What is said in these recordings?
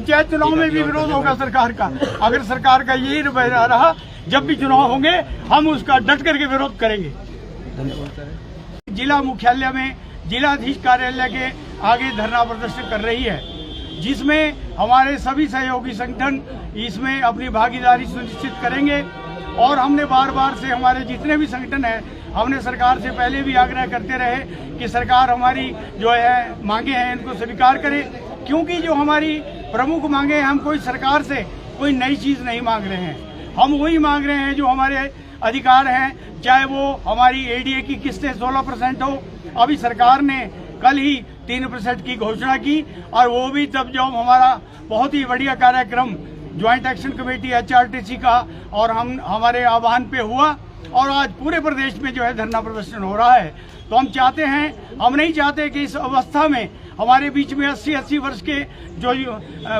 पंचायत चुनाव में भी विरोध होगा सरकार का। अगर सरकार का यही रवैया रहा, जब भी चुनाव होंगे हम उसका डट करके विरोध करेंगे। जिला मुख्यालय में जिलाधीश कार्यालय के आगे धरना प्रदर्शन कर रही है, जिसमें हमारे सभी सहयोगी संगठन इसमें अपनी भागीदारी सुनिश्चित करेंगे। और हमने बार बार से हमारे जितने भी संगठन हैं, हमने सरकार से पहले भी आग्रह करते रहे कि सरकार हमारी जो है मांगे हैं इनको स्वीकार करे, क्योंकि जो हमारी प्रमुख मांगे हैं, हम कोई सरकार से कोई नई चीज़ नहीं मांग रहे हैं। हम वही मांग रहे हैं जो हमारे अधिकार हैं, चाहे वो हमारी एडीए की किस्तें 16% हो। अभी सरकार ने कल ही 3% की घोषणा की, और वो भी तब जब हमारा बहुत ही बढ़िया कार्यक्रम ज्वाइंट एक्शन कमेटी HRTC का और हमारे आह्वान पे हुआ, और आज पूरे प्रदेश में जो है धरना प्रदर्शन हो रहा है। तो हम चाहते हैं, हम नहीं चाहते कि इस अवस्था में हमारे बीच में 80 वर्ष के जो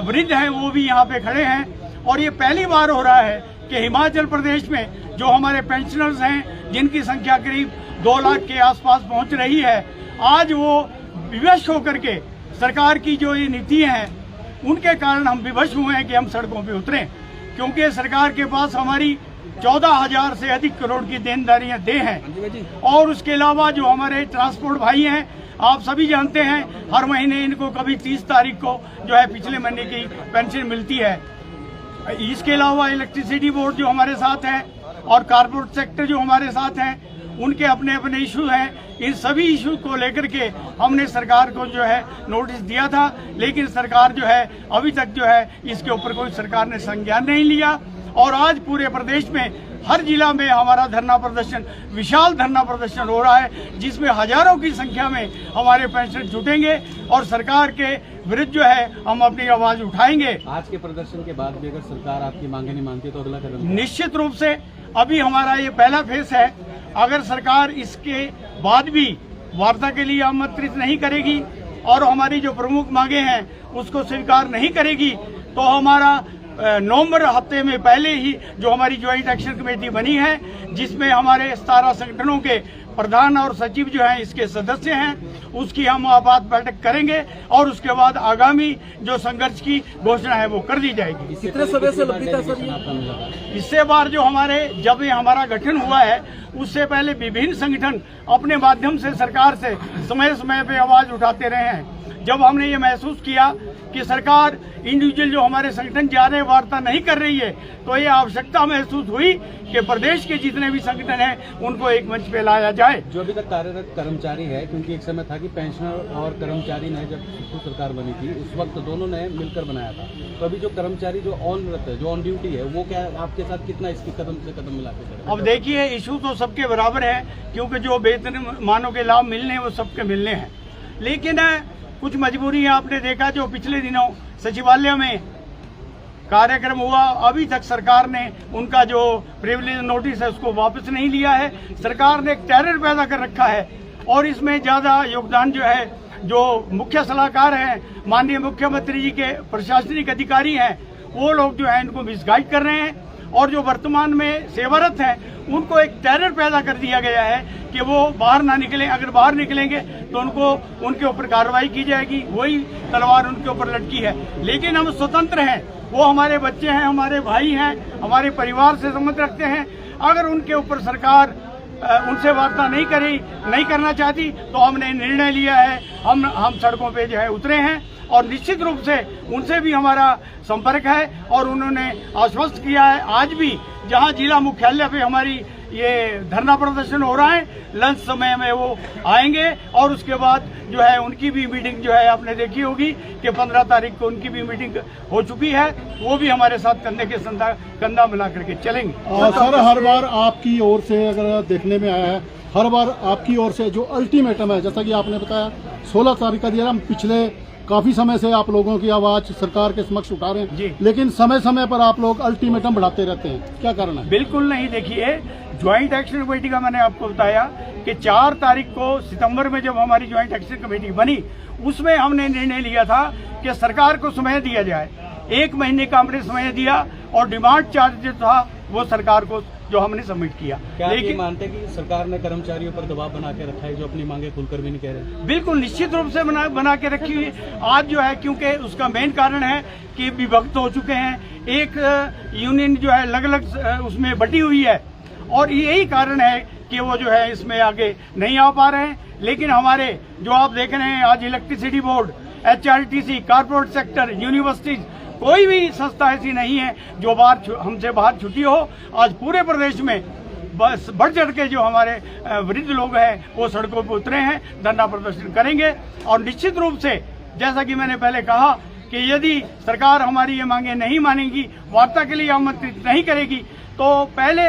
वृद्ध हैं वो भी यहाँ पे खड़े हैं। और ये पहली बार हो रहा है कि हिमाचल प्रदेश में जो हमारे पेंशनर्स हैं, जिनकी संख्या करीब 2 लाख के आसपास पहुँच रही है, आज वो विवश होकर के सरकार की जो ये नीतियाँ हैं उनके कारण हम विवश हुए हैं कि हम सड़कों पे उतरें, क्योंकि सरकार के पास हमारी 14,000 से अधिक करोड़ की देनदारियां दे हैं। और उसके अलावा जो हमारे ट्रांसपोर्ट भाई हैं, आप सभी जानते हैं हर महीने इनको कभी 30 तारीख को जो है पिछले महीने की पेंशन मिलती है। इसके अलावा इलेक्ट्रिसिटी बोर्ड जो हमारे साथ है और कारपोरेट सेक्टर जो हमारे साथ हैं, उनके अपने अपने इशू हैं। इन सभी इशू को लेकर के हमने सरकार को जो है नोटिस दिया था, लेकिन सरकार जो है अभी तक जो है इसके ऊपर कोई सरकार ने संज्ञान नहीं लिया। और आज पूरे प्रदेश में हर जिला में हमारा धरना प्रदर्शन, विशाल धरना प्रदर्शन हो रहा है, जिसमें हजारों की संख्या में हमारे पेंशनर जुटेंगे और सरकार के विरुद्ध जो है हम अपनी आवाज उठाएंगे। आज के प्रदर्शन के बाद भी अगर सरकार आपकी मांगे नहीं मानती तो अगला कदम? निश्चित रूप से अभी हमारा ये पहला फेस है। अगर सरकार इसके बाद भी वार्ता के लिए आमंत्रित नहीं करेगी और हमारी जो प्रमुख मांगे हैं उसको स्वीकार नहीं करेगी, तो हमारा नवंबर हफ्ते में पहले ही जो हमारी ज्वाइंट एक्शन कमेटी बनी है, जिसमें हमारे 17 संगठनों के प्रधान और सचिव जो हैं इसके सदस्य हैं, उसकी हम आपात बैठक करेंगे और उसके बाद आगामी जो संघर्ष की घोषणा है वो कर दी जाएगी। कितने सदस्य लंबित है सर? इससे बार जो हमारे जब ये हमारा गठन हुआ है उससे पहले विभिन्न संगठन अपने माध्यम से सरकार से समय समय पे आवाज उठाते रहे हैं। जब हमने ये महसूस किया कि सरकार इंडिविजुअल जो हमारे संगठन जा रहे वार्ता नहीं कर रही है, तो ये आवश्यकता महसूस हुई कि प्रदेश के जितने भी संगठन हैं उनको एक मंच पे लाया जाए। जो अभी तक कार्यरत कर्मचारी है, क्योंकि एक समय था कि पेंशनर और कर्मचारी ने जब सरकार बनी थी उस वक्त दोनों ने मिलकर बनाया था, तो अभी जो कर्मचारी जो ऑन ड्यूटी है वो क्या आपके साथ कितना इसकी कदम से कदम मिलाते? अब देखिए, इशू तो सबके बराबर है, क्योंकि जो वेतन मानों के लाभ मिलने हैं वो सबके मिलने हैं, लेकिन कुछ मजबूरी है। आपने देखा जो पिछले दिनों सचिवालय में कार्यक्रम हुआ, अभी तक सरकार ने उनका जो प्रिविलेज नोटिस है उसको वापस नहीं लिया है। सरकार ने एक टेरर पैदा कर रखा है और इसमें ज्यादा योगदान जो है जो मुख्य सलाहकार हैं, माननीय मुख्यमंत्री जी के प्रशासनिक अधिकारी हैं, वो लोग जो है इनको मिसगाइड कर रहे हैं। और जो वर्तमान में सेवारत हैं उनको एक टेरर पैदा कर दिया गया है कि वो बाहर ना निकलें, अगर बाहर निकलेंगे तो उनके ऊपर कार्रवाई की जाएगी। वही तलवार उनके ऊपर लटकी है। लेकिन हम स्वतंत्र हैं, वो हमारे बच्चे हैं, हमारे भाई हैं, हमारे परिवार से संबंध रखते हैं। अगर उनके ऊपर सरकार उनसे वार्ता नहीं करना चाहती तो हमने निर्णय लिया है, हम सड़कों पे जो है उतरे हैं और निश्चित रूप से उनसे भी हमारा संपर्क है और उन्होंने आश्वस्त किया है। आज भी जहां जिला मुख्यालय पे हमारी ये धरना प्रदर्शन हो रहा है, लंच समय में वो आएंगे और उसके बाद जो है उनकी भी मीटिंग जो है आपने देखी होगी कि 15 तारीख को उनकी भी मीटिंग हो चुकी है। वो भी हमारे साथ कंधे के कंधा मिला करके चलेंगे। सर, हर बार आपकी ओर से अगर देखने में आया है, हर बार आपकी ओर से जो अल्टीमेटम है, जैसा कि आपने बताया 16 तारीख का दिया, हम पिछले काफी समय से आप लोगों की आवाज सरकार के समक्ष उठा रहे हैं, लेकिन समय समय पर आप लोग अल्टीमेटम बढ़ाते रहते हैं, क्या कारण है? बिल्कुल नहीं, देखिए ज्वाइंट एक्शन कमेटी का मैंने आपको बताया कि 4 तारीख को सितंबर में जब हमारी ज्वाइंट एक्शन कमेटी बनी, उसमें हमने निर्णय लिया था कि सरकार को समय दिया जाए। 1 महीने का हमने समय दिया और डिमांड चार्ज जो था वो सरकार को जो हमने सबमिट किया। क्या आप ये मानते हैं कि सरकार ने कर्मचारियों पर दबाव बना के रखा है, जो अपनी मांगे खुलकर भी नहीं कह रहे? बिल्कुल निश्चित रूप से बना के रखी हुई आज जो है, क्योंकि उसका मेन कारण है कि विभक्त हो चुके हैं, एक यूनियन जो है अलग अलग उसमें बटी हुई है, और यही कारण है कि वो जो है इसमें आगे नहीं आ पा रहे हैं। लेकिन हमारे जो आप देख रहे हैं आज electricity board, HRTC, corporate sector, universities, कोई भी संस्था ऐसी नहीं है जो हमसे बाहर छुट्टी हो। आज पूरे प्रदेश में बस बढ़ चढ़ के जो हमारे वृद्ध लोग हैं वो सड़कों पर उतरे हैं, धरना प्रदर्शन करेंगे। और निश्चित रूप से जैसा कि मैंने पहले कहा कि यदि सरकार हमारी ये मांगे नहीं मानेगी, वार्ता के लिए आमंत्रित नहीं करेगी, तो पहले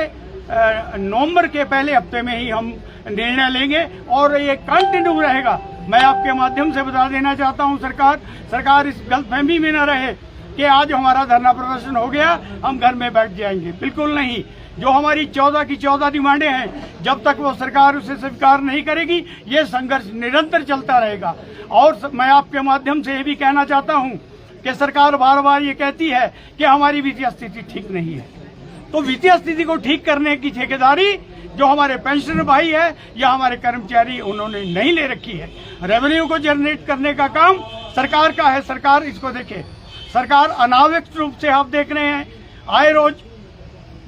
नवंबर के पहले हफ्ते में ही हम निर्णय लेंगे और ये कंटिन्यू रहेगा। मैं आपके माध्यम से बता देना चाहता हूं, सरकार इस गलतफहमी में न रहे कि आज हमारा धरना प्रदर्शन हो गया हम घर में बैठ जाएंगे, बिल्कुल नहीं। जो हमारी 14 की 14 डिमांडें हैं, जब तक वो सरकार उसे स्वीकार नहीं करेगी, ये संघर्ष निरंतर चलता रहेगा। और मैं आपके माध्यम से ये भी कहना चाहता हूं कि सरकार बार बार ये कहती है कि हमारी वित्तीय स्थिति ठीक नहीं है, तो वित्तीय स्थिति को ठीक करने की ठेकेदारी जो हमारे पेंशनर भाई है या हमारे कर्मचारी, उन्होंने नहीं ले रखी है। रेवेन्यू को जनरेट करने का काम सरकार का है, सरकार इसको देखे। सरकार अनावश्यक रूप से आप देख रहे हैं आए रोज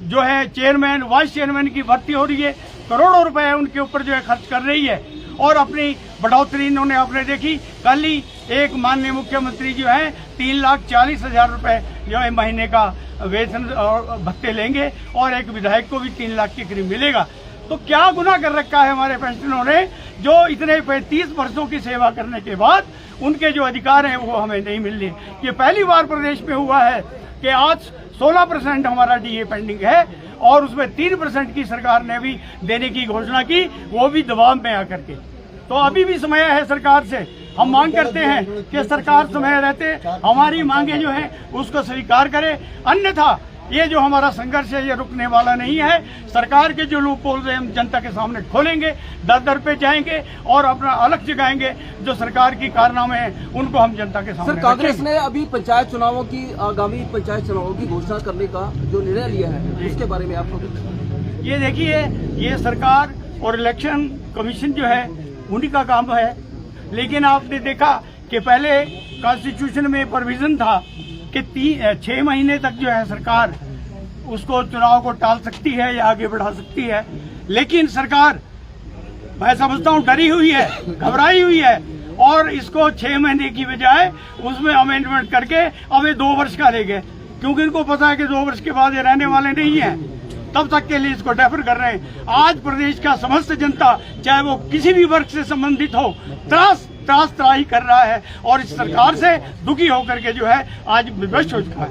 जो है चेयरमैन, वाइस चेयरमैन की भर्ती हो रही है, करोड़ों रुपए उनके ऊपर जो है खर्च कर रही है, और अपनी बढ़ोतरी इन्होंने आपने देखी। कल ही एक माननीय मुख्यमंत्री जो है 3,40,000 रुपए जो है महीने का वेतन और भत्ते लेंगे, और एक विधायक को भी 3 लाख के करीब मिलेगा। तो क्या गुनाह कर रखा है हमारे पेंशनरों ने, जो इतने 35 वर्षों की सेवा करने के बाद उनके जो अधिकार हैं वो हमें नहीं मिल रहे। ये पहली बार प्रदेश में हुआ है कि आज 16% हमारा DA पेंडिंग है, और उसमें 3% की सरकार ने भी देने की घोषणा की, वो भी दबाव में आकर के। तो अभी भी समय है सरकार से, हम मांग करते हैं कि सरकार समय रहते हमारी मांगे जो है उसको स्वीकार करे, अन्यथा ये जो हमारा संघर्ष है ये रुकने वाला नहीं है। सरकार के जो लूपहोल है हम जनता के सामने खोलेंगे, दर दर पे जाएंगे और अपना अलग जगाएंगे। जो सरकार की कारनामे हैं उनको हम जनता के सामने। सर, कांग्रेस ने अभी पंचायत चुनावों की, आगामी पंचायत चुनावों की घोषणा करने का जो निर्णय लिया है, उसके बारे में आपको कुछ? ये देखिए, ये सरकार और इलेक्शन कमीशन जो है उन्हीं का काम है, लेकिन आपने देखा कि पहले कॉन्स्टिट्यूशन में प्रोविजन था कि 6 महीने तक जो है सरकार उसको चुनाव को टाल सकती है या आगे बढ़ा सकती है। लेकिन सरकार मैं समझता हूँ डरी हुई है, घबराई हुई है, और इसको 6 महीने की बजाय उसमें अमेंडमेंट करके अब ये 2 वर्ष का ले गए, क्योंकि इनको पता है कि 2 वर्ष के बाद ये रहने वाले नहीं है, तब तक के लिए इसको डेफर कर रहे हैं। आज प्रदेश का समस्त जनता, चाहे वो किसी भी वर्ग से संबंधित हो, त्राही कर रहा है और इस सरकार से दुखी होकर के जो है आज विवश हो चुका है।